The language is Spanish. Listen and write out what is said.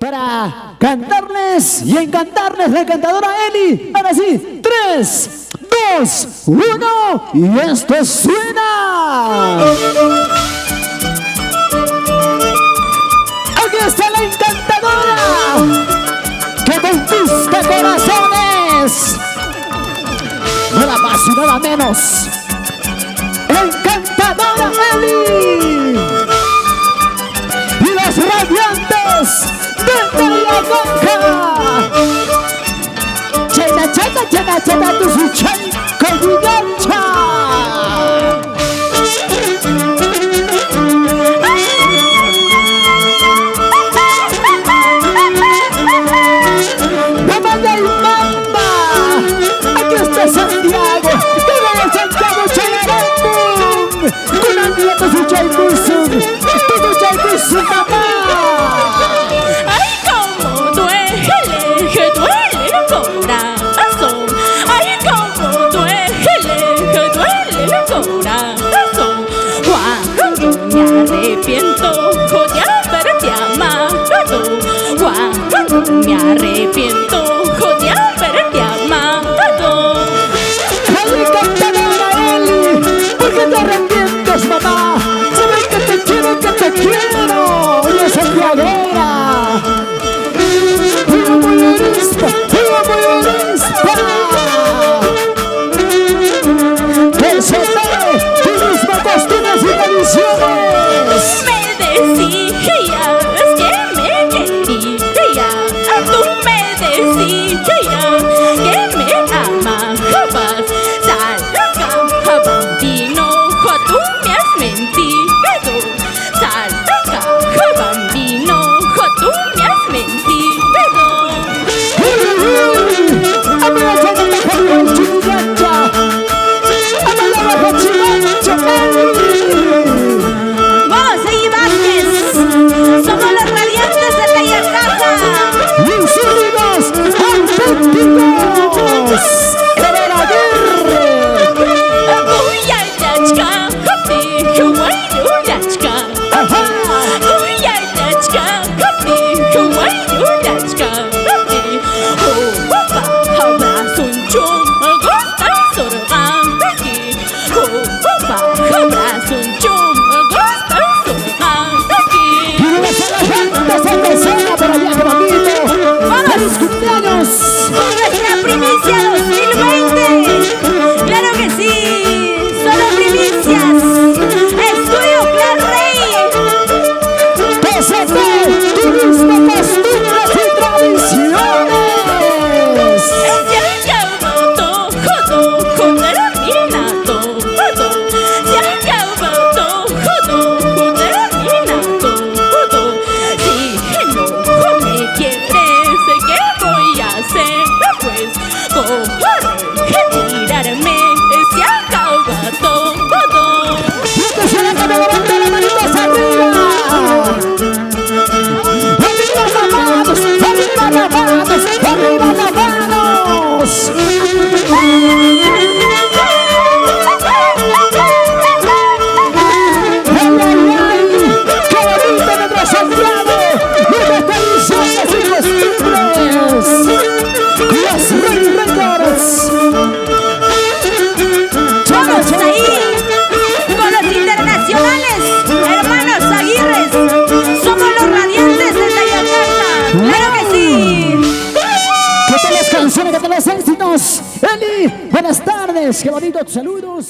para cantarles y encantarles la encantadora Eli. Ahora sí, 3, 2, 1 y esto suena. Aquí está la encantadora que conquista corazones. Nada más y nada menos. Encantadora Eli y los radiantes de Tayacaca. Chena, chena, chena, chena, tu suchay con mi gancha. Mamá del Mamba, aquí está Santiago, todo Santiago Chalarambum, con Andrea tu suchay kusum, tu suchay kusum mamá. Me arrepiento de haberte amado. Ay, encantadora Eli, ¿por qué te arrepientes, mamá? Sabes que te quiero, y es santiaguera. Viva Mayorista, viva Mayorista. Que se ve turismo, costumbres y tradiciones. Me decías que me querías. Tú me decías que me amabas. Salga, bambino, tú me has mentido. Salga, bambino, tú me has mentido. Vamos, Seguí Vázquez. Somos los radiantes de Tayacaca. ¡Mis únicos auténticos! ¡Que de la guerra! ¡Feliz cumpleaños! ¡Nuestra primicia 2020! ¡Claro que sí! ¡Solo primicias! ¡Estudio Clan Rey! ¡PCT! ¡Turismo, costumbres y tradiciones! Se acabó todo con el minato. Se acabó todo con el minato. Si no me quieres, ¿qué voy a hacer? Pues retirarme, se acaba todo. ¡Y te suena que me levante las manitos arriba! ¡Arriba las manos! ¡Arriba las manos! ¡Arriba las manos! ¡Ay, ay, ay! ¡Qué bonito nuestro Santiago! ¡Nuestras tradiciones y costumbres! ¡Los Rey Records! Vamos ahí con los internacionales, hermanos Aguirres. Somos los radiantes de Tayacaca. ¡Claro que sí! ¿Qué tal las canciones? ¿Qué tal los éxitos? Eli, buenas tardes. Qué bonitos saludos.